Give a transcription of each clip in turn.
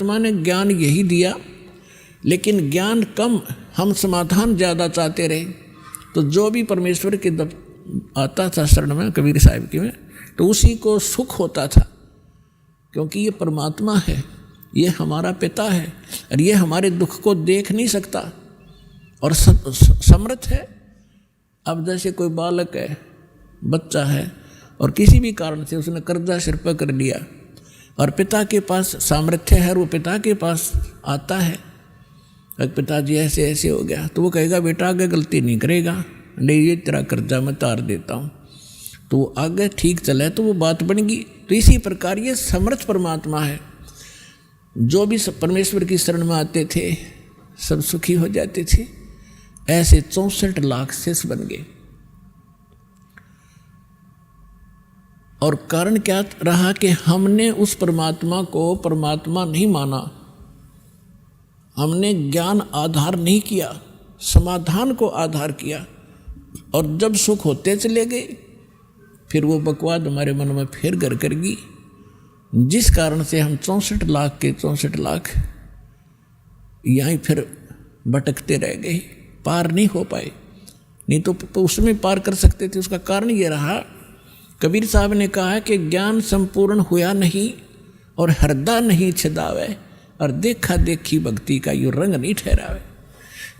परमात्मा ने ज्ञान यही दिया, लेकिन ज्ञान कम, हम समाधान ज़्यादा चाहते रहे। तो जो भी परमेश्वर के आता था शरण में, कबीर साहिब की में, तो उसी को सुख होता था, क्योंकि ये परमात्मा है, ये हमारा पिता है और ये हमारे दुख को देख नहीं सकता और समर्थ है। अब जैसे कोई बालक है, बच्चा है, और किसी भी कारण से उसने कर्जा सिर पर कर लिया और पिता के पास सामर्थ्य है और वो पिता के पास आता है, पिताजी ऐसे ऐसे हो गया, तो वो कहेगा बेटा आगे गलती नहीं करेगा, ले ये तेरा कर्जा मैं तार देता हूँ, तो वो आगे ठीक चले तो वो बात बनेगी। तो इसी प्रकार ये समर्थ परमात्मा है। जो भी परमेश्वर की शरण में आते थे सब सुखी हो जाते थे। ऐसे 64 लाख शेष बन गए। और कारण क्या रहा कि हमने उस परमात्मा को परमात्मा नहीं माना, हमने ज्ञान आधार नहीं किया, समाधान को आधार किया, और जब सुख होते चले गए फिर वो बकवाद हमारे मन में फिर घर कर गई, जिस कारण से हम 64 लाख के 64 लाख यहीं फिर भटकते रह गए, पार नहीं हो पाए। नहीं तो उसमें पार कर सकते थे। उसका कारण ये रहा, कबीर साहब ने कहा है कि ज्ञान संपूर्ण हुआ नहीं और हृदय नहीं छिदावे, और देखा देखी भक्ति का यो रंग नहीं ठहरावे।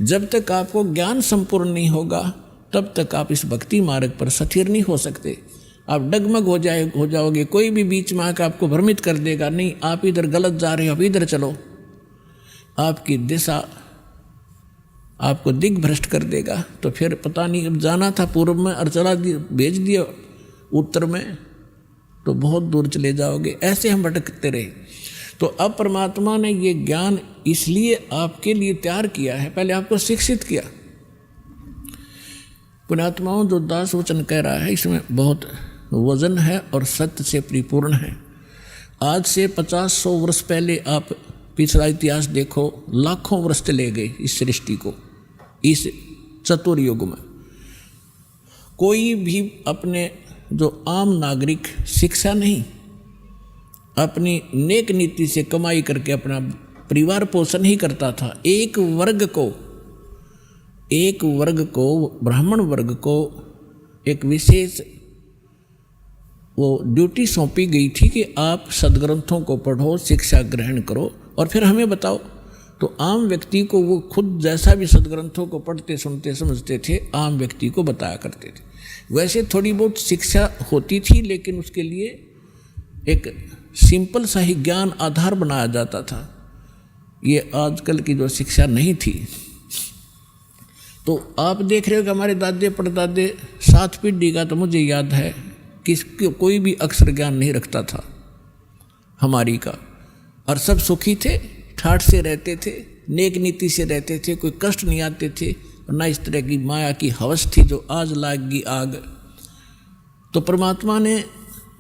जब तक आपको ज्ञान संपूर्ण नहीं होगा तब तक आप इस भक्ति मार्ग पर स्थिर नहीं हो सकते। आप डगमग हो जाओगे। कोई भी बीच में आकर आपको भ्रमित कर देगा, नहीं आप इधर गलत जा रहे हो, आप इधर चलो, आपकी दिशा आपको दिग्भ्रष्ट कर देगा। तो फिर पता नहीं, अब जाना था पूर्व में और चला भेज दिया उत्तर में, तो बहुत दूर चले जाओगे। ऐसे हम भटकते रहे। तो अब परमात्मा ने ये ज्ञान इसलिए आपके लिए तैयार किया है, पहले आपको शिक्षित किया। पुण्यात्माओं, जो दास वचन कह रहा है इसमें बहुत वजन है और सत्य से परिपूर्ण है। आज से 50-100 वर्ष पहले आप पिछला इतिहास देखो, लाखों वर्ष चले गए इस सृष्टि को, इस चतुर्युग में। कोई भी अपने जो आम नागरिक शिक्षा नहीं, अपनी नेक नीति से कमाई करके अपना परिवार पोषण ही करता था। एक वर्ग को ब्राह्मण वर्ग को एक विशेष वो ड्यूटी सौंपी गई थी कि आप सदग्रंथों को पढ़ो, शिक्षा ग्रहण करो और फिर हमें बताओ। तो आम व्यक्ति को वो खुद जैसा भी सदग्रंथों को पढ़ते सुनते समझते थे, आम व्यक्ति को बताया करते थे। वैसे थोड़ी बहुत शिक्षा होती थी, लेकिन उसके लिए एक सिंपल सा ही ज्ञान आधार बनाया जाता था। ये आजकल की जो शिक्षा नहीं थी। तो आप देख रहे हो कि हमारे दादे परदादे 7 पीढ़ी का, तो मुझे याद है कि कोई भी अक्षर ज्ञान नहीं रखता था हमारी का, और सब सुखी थे, ठाठ से रहते थे, नेक नीति से रहते थे, कोई कष्ट नहीं आते थे, और ना इस तरह की माया की हवस थी जो आज लागी आग। तो परमात्मा ने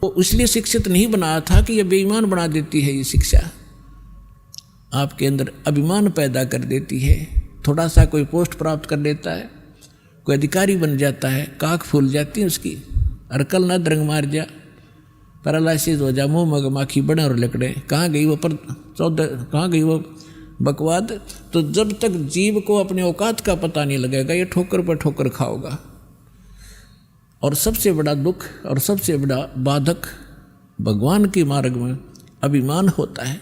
वो इसलिए शिक्षित नहीं बनाया था कि ये बेईमान बना देती है। ये शिक्षा आपके अंदर अभिमान पैदा कर देती है। थोड़ा सा कोई पोस्ट प्राप्त कर लेता है, कोई अधिकारी बन जाता है, काख फूल जाती है उसकी, अरकल ना दरंग मार जा, पैरालाइसिस हो जा, मुँह मगमाखी बड़े और लकड़े, कहाँ गई वो कहाँ गई वो बकवाद। तो जब तक जीव को अपने औकात का पता नहीं लगेगा, ये ठोकर पर ठोकर खाओगा। और सबसे बड़ा दुख और सबसे बड़ा बाधक भगवान के मार्ग में अभिमान होता है।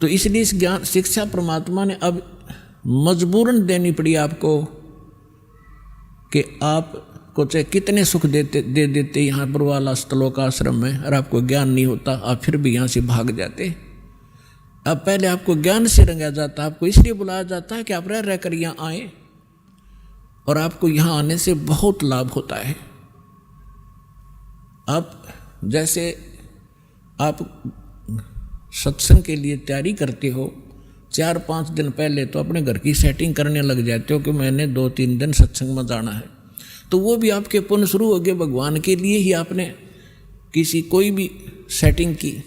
तो इसलिए इस ज्ञान शिक्षा परमात्मा ने अब मजबूरन देनी पड़ी आपको, कि आपको चाहे कितने सुख दे देते यहाँ पर वाला स्थलों का आश्रम में, और आपको ज्ञान नहीं होता, आप फिर भी यहाँ से भाग जाते। अब पहले आपको ज्ञान से रंगा जाता, आपको इसलिए बुलाया जाता है कि आप रह कर यहाँ आए, और आपको यहाँ आने से बहुत लाभ होता है। आप जैसे आप सत्संग के लिए तैयारी करते हो, 4-5 दिन पहले तो अपने घर की सेटिंग करने लग जाते हो कि मैंने 2-3 दिन सत्संग में जाना है। तो वो भी आपके पुण्य शुरू हो गए, भगवान के लिए ही आपने किसी कोई भी सेटिंग की।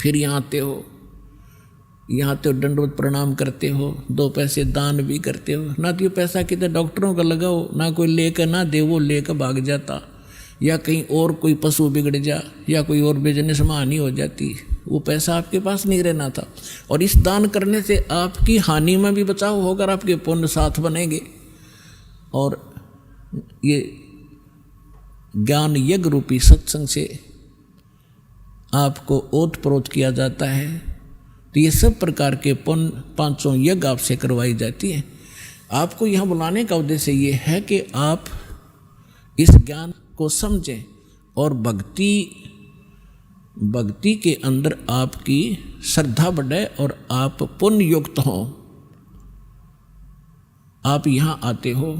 फिर यहाँ आते हो, यहाँ तो दंडवत प्रणाम करते हो, 2 पैसे दान भी करते हो। ना तो ये पैसा कितने डॉक्टरों का लगाओ, ना कोई लेकर ना दे, वो लेकर भाग जाता, या कहीं और कोई पशु बिगड़ जा, या कोई और बिजनेस में हानि हो जाती, वो पैसा आपके पास नहीं रहना था। और इस दान करने से आपकी हानि में भी बचाव होगा, आपके पुण्य साथ बनेंगे। और ये ज्ञान यज्ञ रूपी सत्संग से आपको ओत प्रोत किया जाता है। तो ये सब प्रकार के पुण्य पांचों यज्ञ आपसे करवाई जाती हैं। आपको यहाँ बुलाने का उद्देश्य ये है कि आप इस ज्ञान को समझें और भक्ति के अंदर आपकी श्रद्धा बढ़े और आप पुण्य युक्त हों। आप यहाँ आते हो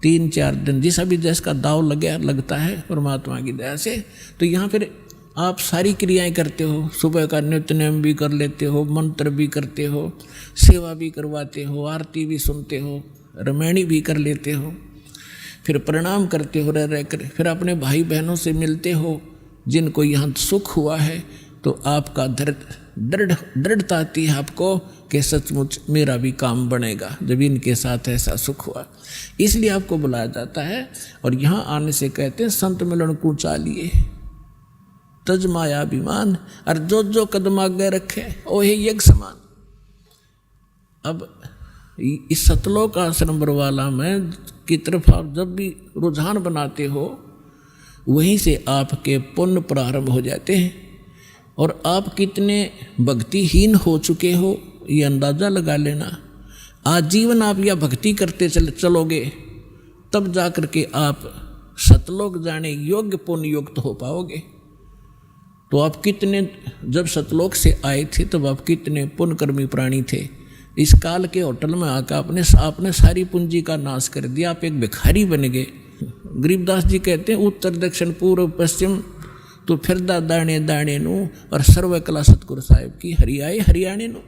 3-4 दिन, जैसा भी जिसका दाव लगता है परमात्मा की दया से, तो यहाँ फिर आप सारी क्रियाएं करते हो। सुबह का नित्य नेम भी कर लेते हो, मंत्र भी करते हो, सेवा भी करवाते हो, आरती भी सुनते हो, रामायणी भी कर लेते हो, फिर प्रणाम करते हो रह कर, फिर अपने भाई बहनों से मिलते हो जिनको यहाँ सुख हुआ है। तो आपका दृढ़ता आती है आपको कि सचमुच मेरा भी काम बनेगा जब इनके साथ ऐसा सुख हुआ। इसलिए आपको बुलाया जाता है। और यहाँ आने से कहते हैं संत मिलन को चालिए तज मायाभिमान, और जो कदम आगे रखे ओहे यज्ञ समान। अब इस सतलोक आश्रम बरवाला में की तरफ आप जब भी रुझान बनाते हो, वहीं से आपके पुण्य प्रारंभ हो जाते हैं। और आप कितने भक्तिहीन हो चुके हो ये अंदाज़ा लगा लेना। आजीवन आप यह भक्ति करते चलोगे, तब जा कर के आप सतलोक जाने योग्य पुण्य युक्त हो पाओगे। तो आप कितने, जब सतलोक से आए थे तब आप कितने पुण्यकर्मी प्राणी थे। इस काल के होटल में आकर आपने सारी पूंजी का नाश कर दिया, आप एक भिखारी बन गए। गरीबदास जी कहते हैं उत्तर दक्षिण पूर्व पश्चिम तो फिरदा दाणे दाणे नू, और सर्व कला सतगुरु साहिब की हरियाए हरियाणे नू।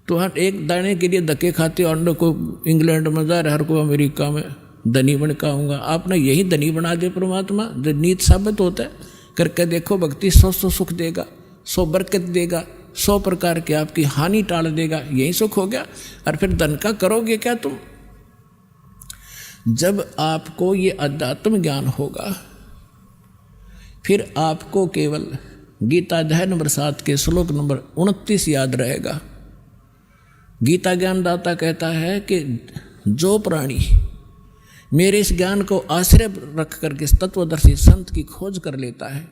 तो हर एक दाने के लिए धक्के खाते, और को इंग्लैंड में जा रहे, हर को अमेरिका में धनी बन काऊंगा। आपने यही धनी बना दिया परमात्मा, जो नीत साबित होता है। करके देखो, भक्ति 100 सुख देगा, 100 बरकत देगा, 100 प्रकार के आपकी हानि टाल देगा, यही सुख हो गया। और फिर धन का करोगे क्या तुम? जब आपको ये अध्यात्म ज्ञान होगा, फिर आपको केवल गीता अध्याय नंबर 7 के श्लोक नंबर 29 याद रहेगा। गीता ज्ञानदाता कहता है कि जो प्राणी मेरे इस ज्ञान को आश्रय रख करके तत्वदर्शी संत की खोज कर लेता है,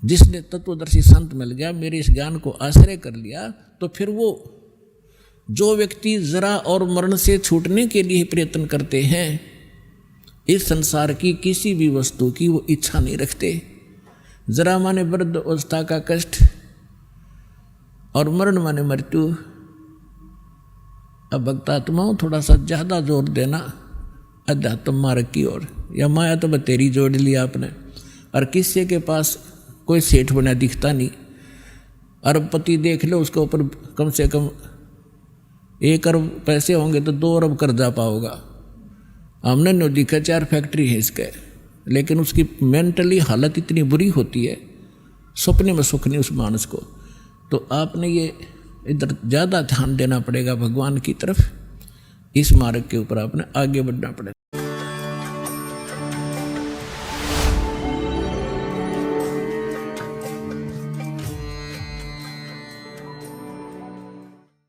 जिसने तत्वदर्शी संत मिल गया, मेरे इस ज्ञान को आश्रय कर लिया, तो फिर वो जो व्यक्ति जरा और मरण से छूटने के लिए प्रयत्न करते हैं, इस संसार की किसी भी वस्तु की वो इच्छा नहीं रखते। जरा माने वृद्ध अवस्था का कष्ट और मरण माने मृत्यु। अब भक्तात्माओं थोड़ा सा ज़्यादा जोर देना अध्यात्म मार्ग की ओर। या माया तो बतेरी जोड़ लिया आपने, और किसी के पास कोई सेठ बना दिखता नहीं। अरबपति देख लो, उसके ऊपर कम से कम 1 अरब पैसे होंगे तो 2 अरब कर्जा पाओगा। हमने नो दिखा 4 फैक्ट्री है इसके, लेकिन उसकी मेंटली हालत इतनी बुरी होती है, सपने में सुख नहीं उस मानस को। तो आपने ये इधर ज़्यादा ध्यान देना पड़ेगा भगवान की तरफ। इस मार्ग के ऊपर आपने आगे बढ़ना पड़ेगा।